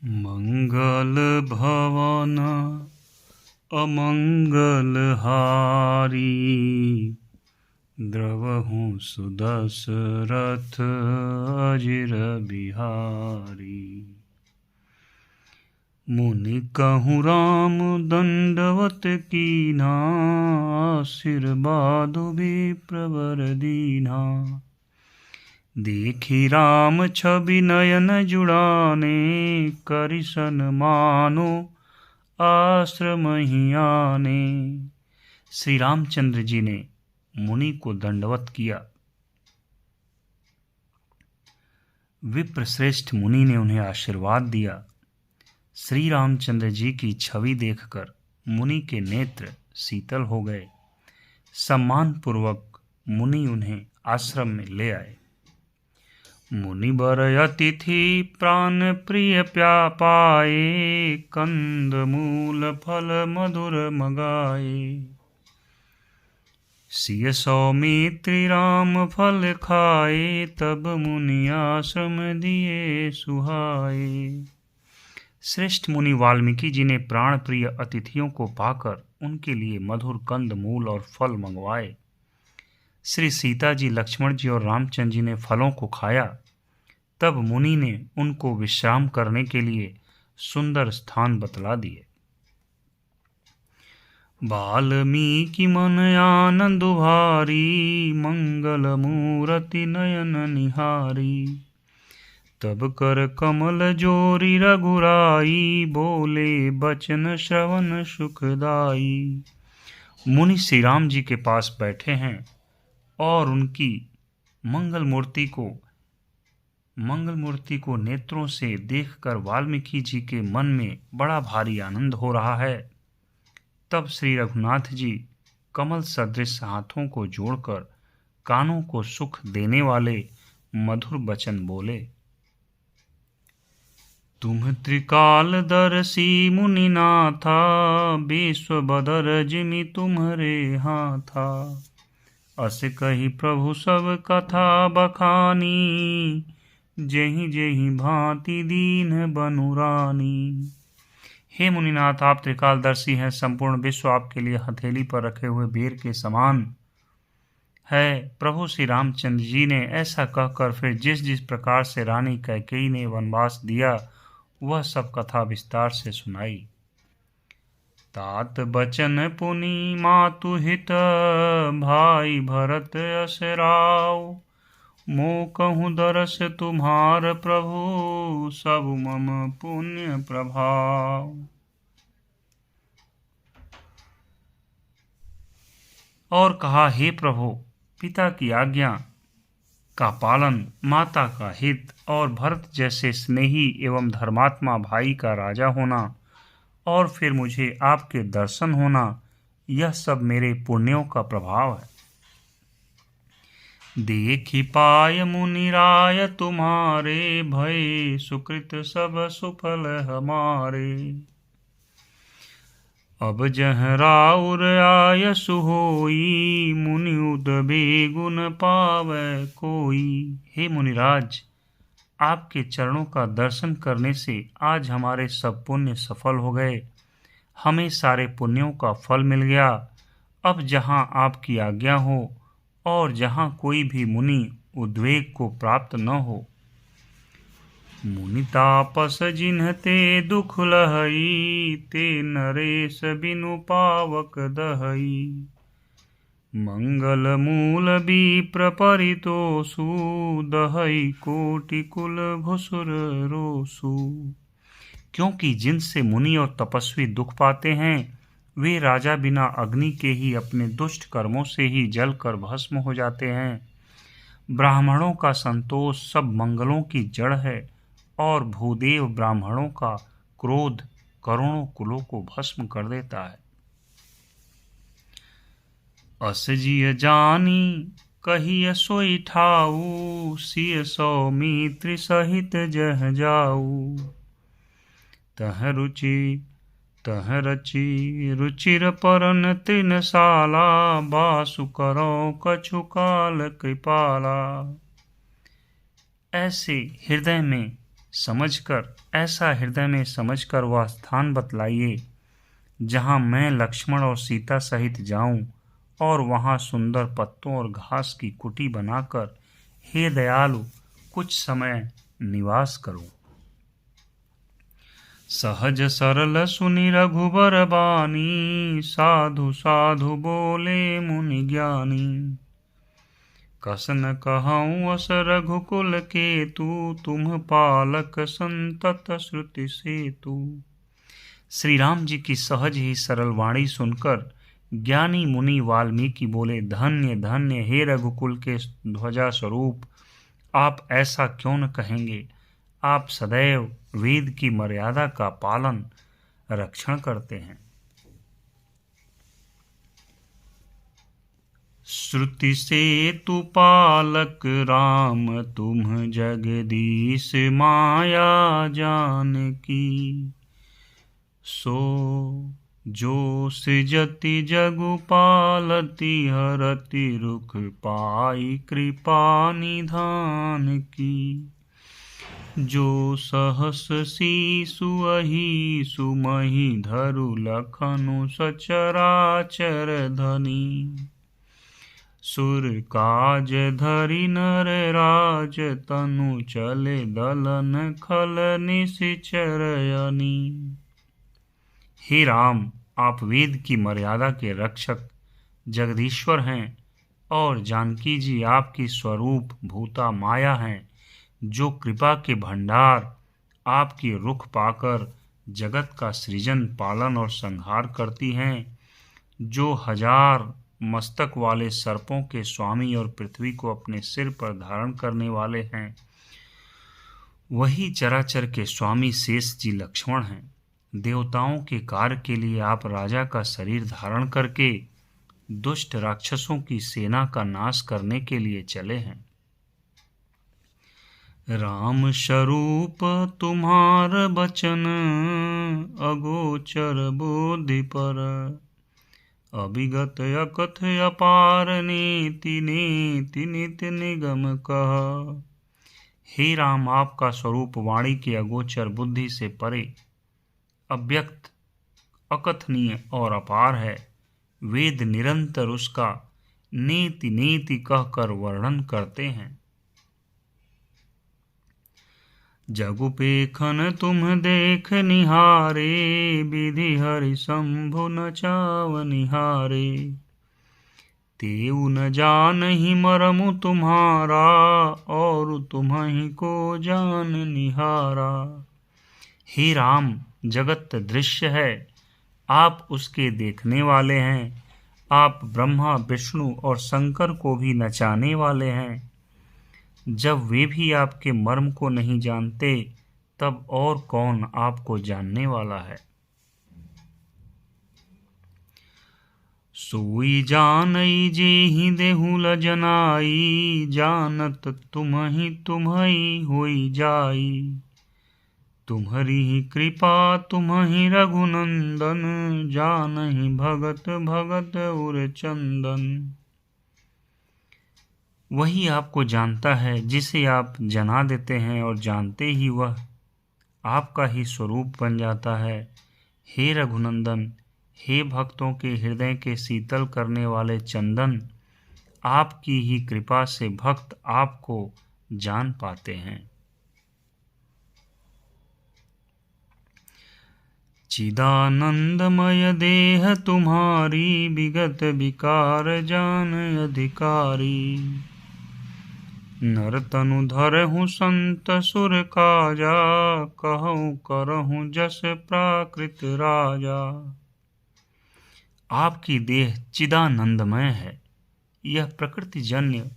मंगल भवन अमंगल हारी, द्रवहु सुदशरथ अजिर बिहारी। मुनि कहूँ राम दंडवत कीन्हा, आशीर्वाद विप्रवर दीन्हा। देखी राम छवि नयन जुड़ाने, करि सन्मानो आश्रम ही आने। श्री रामचंद्र जी ने मुनि को दंडवत किया। विप्र श्रेष्ठ मुनि ने उन्हें आशीर्वाद दिया। श्री रामचंद्र जी की छवि देखकर मुनि के नेत्र शीतल हो गए। सम्मान पूर्वक मुनि उन्हें आश्रम में ले आए। मुनि बर अतिथि प्राण प्रिय पाए, कंद मूल फल मधुर मगाए। सिय सौमित्री राम फल खाए, तब मुनि आश्रम दिए सुहाए। श्रेष्ठ मुनि वाल्मीकि जी ने प्राण प्रिय अतिथियों को पाकर उनके लिए मधुर कंद मूल और फल मंगवाए। श्री सीता जी, लक्ष्मण जी और रामचंद्र जी ने फलों को खाया। तब मुनि ने उनको विश्राम करने के लिए सुंदर स्थान बतला दिए। वाल्मीकि मन आनंद भारी, मंगल मूरति नयन निहारी। तब कर कमल जोरी रघुराई, बोले बचन श्रवण सुखदाई। मुनि श्री राम जी के पास बैठे हैं और उनकी मंगल मूर्ति को नेत्रों से देखकर वाल्मीकि जी के मन में बड़ा भारी आनंद हो रहा है। तब श्री रघुनाथ जी कमल सदृश हाथों को जोड़कर कानों को सुख देने वाले मधुर वचन बोले। तुम त्रिकालदर्शी मुनिनाथा, विश्व बदर जिमि तुम्हारे हाथा। अस कही प्रभु सब कथा बखानी, जेहि जेहि भांति दीन बनुरानी। हे मुनिनाथ, आप त्रिकालदर्शी हैं। संपूर्ण विश्व आपके लिए हथेली पर रखे हुए बेर के समान है। प्रभु श्री रामचंद्र जी ने ऐसा कहकर फिर जिस जिस प्रकार से रानी कैकेयी ने वनवास दिया वह सब कथा विस्तार से सुनाई। तात बचन पुनि मातु हित, भाई भरत यश राव। मो कहूँ दरस तुम्हार प्रभु, सब मम पुण्य प्रभाव। और कहा, हे प्रभु, पिता की आज्ञा का पालन, माता का हित और भरत जैसे स्नेही एवं धर्मात्मा भाई का राजा होना और फिर मुझे आपके दर्शन होना, यह सब मेरे पुण्यों का प्रभाव है। देखी पाय मुनिराय तुम्हारे, भय सुकृत सब सुफल हमारे। अब जह राउर आयसु होई, मुनि उदबे गुण पावै कोई। हे मुनिराज, आपके चरणों का दर्शन करने से आज हमारे सब पुण्य सफल हो गए। हमें सारे पुण्यों का फल मिल गया। अब जहाँ आपकी आज्ञा हो और जहाँ कोई भी मुनि उद्वेग को प्राप्त न हो। मुनि तापस जिन्हते दुख लहई, ते नरेश बिनु पावक दहई। मंगल मूल विप्र परितोषु, दहई कोटि कुल भुसुर रोसु। क्योंकि जिनसे मुनि और तपस्वी दुख पाते हैं वे राजा बिना अग्नि के ही अपने दुष्ट कर्मों से ही जलकर भस्म हो जाते हैं। ब्राह्मणों का संतोष सब मंगलों की जड़ है और भूदेव ब्राह्मणों का क्रोध करोड़ों कुलों को भस्म कर देता है। अस जिय जानी कहिय सोई ठाऊ, सिय सौमित्री सहित जह जाऊ। तह रचि रुचिर परन तृणशाला, बासु करो कछु काल कृपाला। ऐसे हृदय में समझकर, ऐसा हृदय में समझकर वह स्थान बतलाइए जहाँ मैं लक्ष्मण और सीता सहित जाऊं और वहाँ सुंदर पत्तों और घास की कुटी बनाकर हे दयालु कुछ समय निवास करूं। सहज सरल सुनि रघुबर बानी, साधु साधु बोले मुनि ज्ञानी। कसन कहऊँ अस रघुकुल केतु, तुम पालक संतत श्रुति सेतु। श्री राम जी की सहज ही सरल वाणी सुनकर ज्ञानी मुनि वाल्मीकि बोले, धन्य धन्य हे रघुकुल के ध्वजा स्वरूप, आप ऐसा क्यों न कहेंगे। आप सदैव वेद की मर्यादा का पालन रक्षण करते हैं। श्रुति सेतु पालक राम, तुम जगदीश माया जानकी। सो जो सृजति जगु पालति, हरति रुख पाई कृपा निधान की। जो सहस शीशु अहि सुमहि, धरु लखनु सचराचर धनी। सुर काज धरि नर राज, तनु चले दलन खल निशिचरयनी। हे राम, आप वेद की मर्यादा के रक्षक जगदीश्वर हैं और जानकी जी आपकी स्वरूप भूता माया हैं, जो कृपा के भंडार आपकी रुख पाकर जगत का सृजन, पालन और संहार करती हैं। जो हजार मस्तक वाले सर्पों के स्वामी और पृथ्वी को अपने सिर पर धारण करने वाले हैं, वही चराचर के स्वामी शेष जी लक्ष्मण हैं। देवताओं के कार्य के लिए आप राजा का शरीर धारण करके दुष्ट राक्षसों की सेना का नाश करने के लिए चले हैं। राम स्वरूप तुम्हार बचन, अगोचर बुद्धि पर। अभिगत अकथ अपार, नीति नीति नित निगम कह। हे राम, आपका स्वरूप वाणी के अगोचर, बुद्धि से परे, अव्यक्त, अकथनीय और अपार है। वेद निरंतर उसका नीति नीति कहकर वर्णन करते हैं। जगुपेखन तुम देख निहारे, विधि हरि शंभु न चाव निहारे। तेऊ न जानहि मरमु तुम्हारा, और तुम्हि को जान निहारा। हे राम, जगत दृश्य है, आप उसके देखने वाले हैं। आप ब्रह्मा, विष्णु और शंकर को भी नचाने वाले हैं। जब वे भी आपके मर्म को नहीं जानते, तब और कौन आपको जानने वाला है। सोई जानई जेहि देहु लजनाई, जानत तुम्हि तुम्हि होई जाई। तुम्हरी ही कृपा तुम्हि रघुनंदन, जानहि भगत भगत उर चंदन। वही आपको जानता है जिसे आप जना देते हैं, और जानते ही वह आपका ही स्वरूप बन जाता है। हे रघुनंदन, हे भक्तों के हृदय के शीतल करने वाले चंदन, आपकी ही कृपा से भक्त आपको जान पाते हैं। चिदानंदमय देह तुम्हारी, विगत विकार जान अधिकारी। नर तनु धरहु संत सुर काजा, कहूँ करहु जस प्राकृत राजा। आपकी देह चिदानंदमय है। यह प्रकृतिजन्य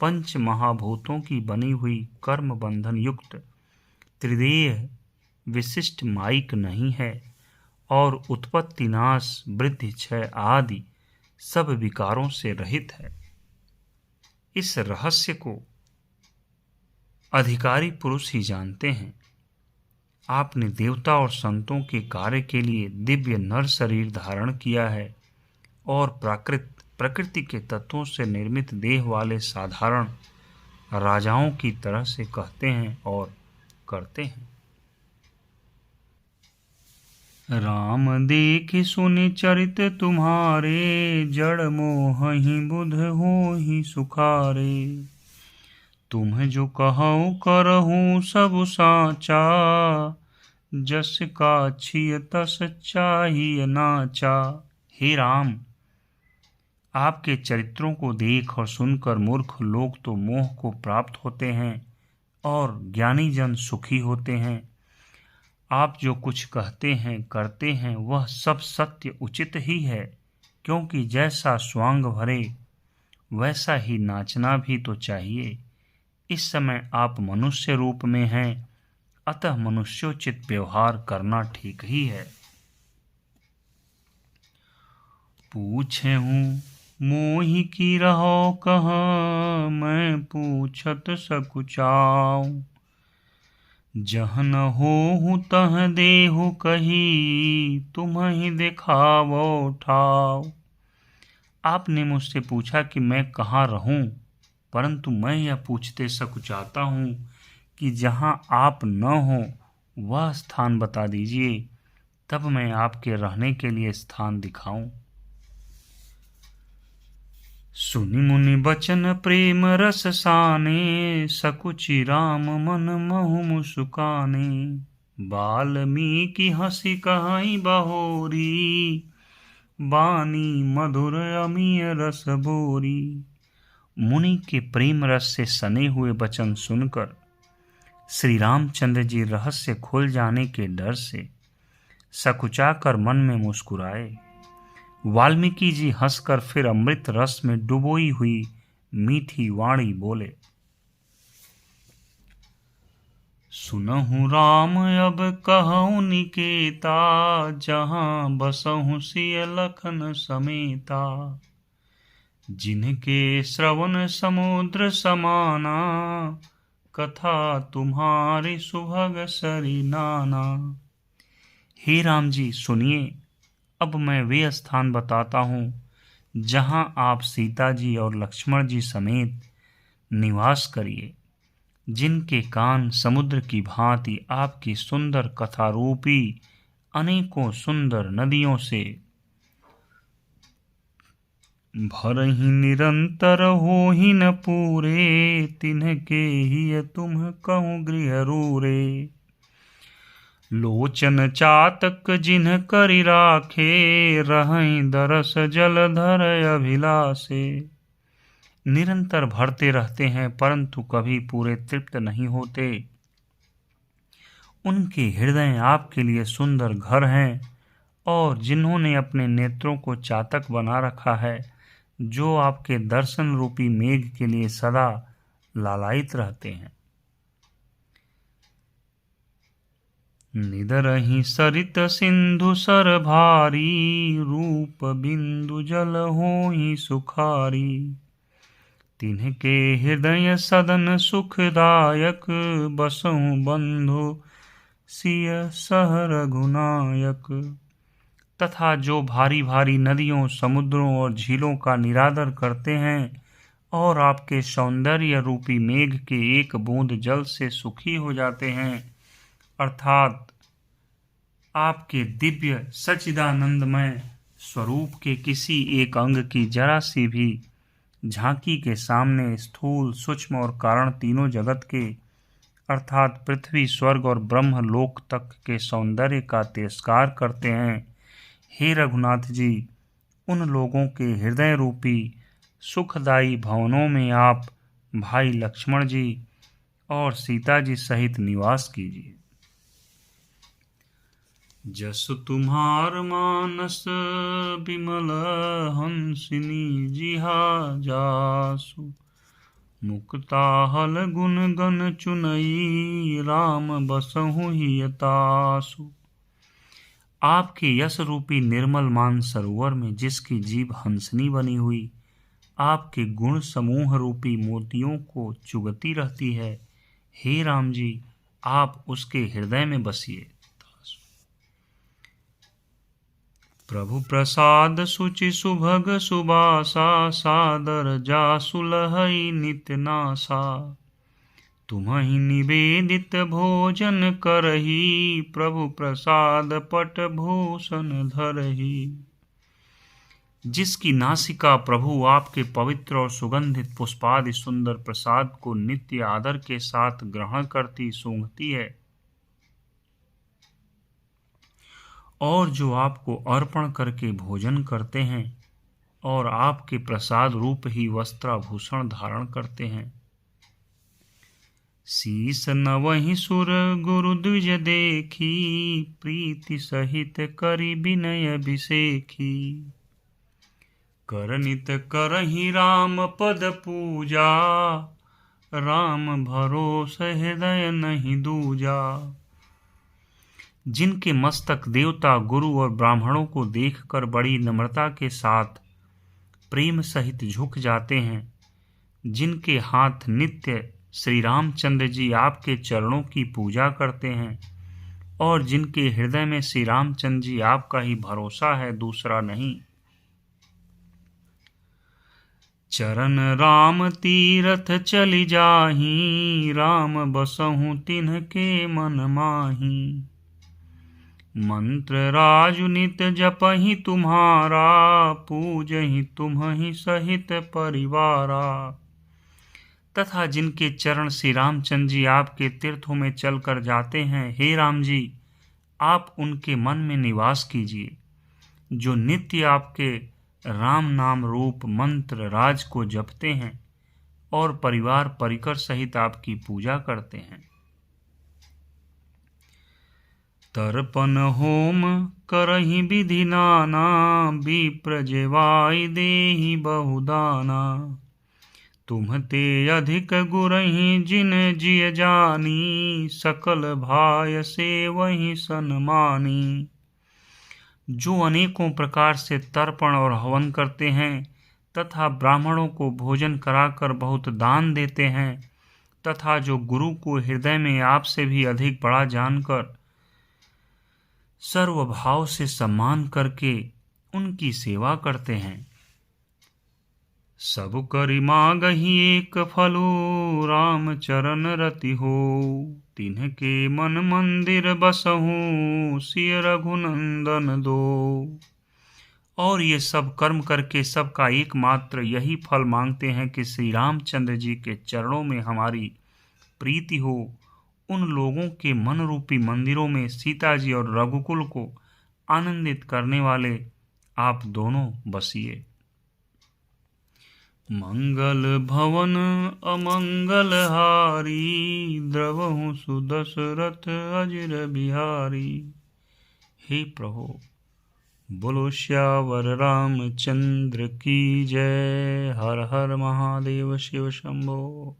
पंच महाभूतों की बनी हुई कर्म बंधन युक्त त्रिदेह विशिष्ट माइक नहीं है, और उत्पत्ति, नाश, वृद्धि, क्षय आदि सब विकारों से रहित है। इस रहस्य को अधिकारी पुरुष ही जानते हैं। आपने देवता और संतों के कार्य के लिए दिव्य नर शरीर धारण किया है, और प्रकृति के तत्वों से निर्मित देह वाले साधारण राजाओं की तरह से कहते हैं और करते हैं। राम देखि सुनि चरित तुम्हारे, जड़ मोह ही बुध हो ही सुखारे। तुम जो कहो करहूँ सब साचा, जस का छिय तस चाहिए नाचा। हे राम, आपके चरित्रों को देख और सुनकर मूर्ख लोग तो मोह को प्राप्त होते हैं और ज्ञानी जन सुखी होते हैं। आप जो कुछ कहते हैं करते हैं वह सब सत्य उचित ही है, क्योंकि जैसा स्वांग भरे वैसा ही नाचना भी तो चाहिए। इस समय आप मनुष्य रूप में हैं, अतः मनुष्योचित व्यवहार करना ठीक ही है। पूछे हूँ मोहि की रहो कहाँ, मैं पूछत सकुचाऊं। जह न होहु तह देहु कही, तुम्हि दिखावो ठाव। आपने मुझसे पूछा कि मैं कहाँ रहूं, परंतु मैं यह पूछते सकुचाता हूँ कि जहाँ आप न हो वह स्थान बता दीजिए, तब मैं आपके रहने के लिए स्थान दिखाऊं। सुनि मुनि बचन प्रेम रस साने, सकुचि राम मन महु मुसुकाने। बाल्मीकि हंसी कहाई बहोरी, बानी मधुर अमीय रस बोरी। मुनि के प्रेम रस से सने हुए वचन सुनकर श्री रामचंद्र जी रहस्य खुल जाने के डर से सकुचाकर मन में मुस्कुराए। वाल्मीकि जी हंसकर फिर अमृत रस में डुबोई हुई मीठी वाणी बोले। सुनहु राम अब कहूँ निकेता, जहाँ बसहु सिय लखन समेता। जिनके श्रवण समुद्र समाना, कथा तुम्हारी सुभग सरी नाना। हे राम जी सुनिए, अब मैं वे स्थान बताता हूँ जहाँ आप सीता जी और लक्ष्मण जी समेत निवास करिए, जिनके कान समुद्र की भांति आपकी सुंदर कथा रूपी अनेकों सुंदर नदियों से भरहि निरंतर होहि न पूरे। तिन्हके ही तुम कहूँ गृह रूरे। लोचन चातक जिन्ह करि राखे, रहहि दरस जलधर अभिलाषे। निरंतर भरते रहते हैं परंतु कभी पूरे तृप्त नहीं होते। उनके हृदय आपके लिए सुंदर घर हैं, और जिन्होंने अपने नेत्रों को चातक बना रखा है, जो आपके दर्शन रूपी मेघ के लिए सदा लालायित रहते हैं। निदरहि सरित सिंधु सर भारी, रूप बिंदु जल होहि सुखारी। तिन्हके हृदय सदन सुखदायक, बसहु बंधु सिय सह रघुनायक। तथा जो भारी भारी नदियों, समुद्रों और झीलों का निरादर करते हैं और आपके सौंदर्य रूपी मेघ के एक बूंद जल से सुखी हो जाते हैं, अर्थात आपके दिव्य सच्चिदानंदमय स्वरूप के किसी एक अंग की जरा सी भी झांकी के सामने स्थूल, सूक्ष्म और कारण तीनों जगत के अर्थात पृथ्वी, स्वर्ग और ब्रह्म लोक तक के सौंदर्य का तिरस्कार करते हैं। हे रघुनाथ जी, उन लोगों के हृदय रूपी सुखदायी भवनों में आप भाई लक्ष्मण जी और सीता जी सहित निवास कीजिए। जस तुम्हार मानस बिमल, हंसिनी जिहा जासु। मुक्ताहल गुण गण चुनई, राम बसहु हियतासु। आपके यश रूपी निर्मल मान सरोवर में जिसकी जीभ हंसनी बनी हुई आपके गुण समूह रूपी मोतियों को चुगती रहती है, हे राम जी, आप उसके हृदय में बसिए। प्रभु प्रसाद सुचि सुभग सुबासा, सादर जासु लहई नित नासा। तुम्हि निवेदित भोजन करही, प्रभु प्रसाद पट भूषण धरही। जिसकी नासिका प्रभु आपके पवित्र और सुगंधित पुष्पादि सुंदर प्रसाद को नित्य आदर के साथ ग्रहण करती सूंघती है, और जो आपको अर्पण करके भोजन करते हैं और आपके प्रसाद रूप ही वस्त्राभूषण धारण करते हैं। शीस नवहि सुर गुरु द्विज देखी, प्रीति सहित करि विनय अभिषेखी। करनित करहि राम पद पूजा, राम भरोस हृदय नहीं दूजा। जिनके मस्तक देवता गुरु और ब्राह्मणों को देखकर बड़ी नम्रता के साथ प्रेम सहित झुक जाते हैं, जिनके हाथ नित्य श्री रामचंद्र जी आपके चरणों की पूजा करते हैं, और जिनके हृदय में श्री रामचंद्र जी आपका ही भरोसा है, दूसरा नहीं। चरण राम तीरथ चलि जाहि, राम बसहु तिन्हके मन माहि। मंत्र राजु नित जपहि तुम्हारा, पूजहि तुम्हि सहित परिवारा। तथा जिनके चरण श्री रामचंद्र जी आपके तीर्थों में चलकर जाते हैं, हे राम जी आप उनके मन में निवास कीजिए। जो नित्य आपके राम नाम रूप मंत्र राज को जपते हैं और परिवार परिकर सहित आपकी पूजा करते हैं। तर्पण होम करहि विधि नाना, विप्र जेवाई देहि बहुदाना। तुम्हते अधिक गुरहि जिन जिय जानी, सकल भाय से वही सन्मानी। जो अनेकों प्रकार से तर्पण और हवन करते हैं तथा ब्राह्मणों को भोजन कराकर बहुत दान देते हैं, तथा जो गुरु को हृदय में आपसे भी अधिक बड़ा जानकर सर्वभाव से सम्मान करके उनकी सेवा करते हैं। सब करि मागहि एक फलो, राम चरण रति हो। तिन्हके मन मंदिर बसहु, सिय रघुनंदन दो। और ये सब कर्म करके सबका एकमात्र यही फल मांगते हैं कि श्री रामचंद्र जी के चरणों में हमारी प्रीति हो। उन लोगों के मन रूपी मंदिरों में सीता जी और रघुकुल को आनंदित करने वाले आप दोनों बसिए। मंगल भवन अमंगल हारी, द्रवहु सुदशरथ अजिर बिहारी। हे प्रभु, बोलो श्यावर रामचंद्र की जय। हर हर महादेव शिव शंभो।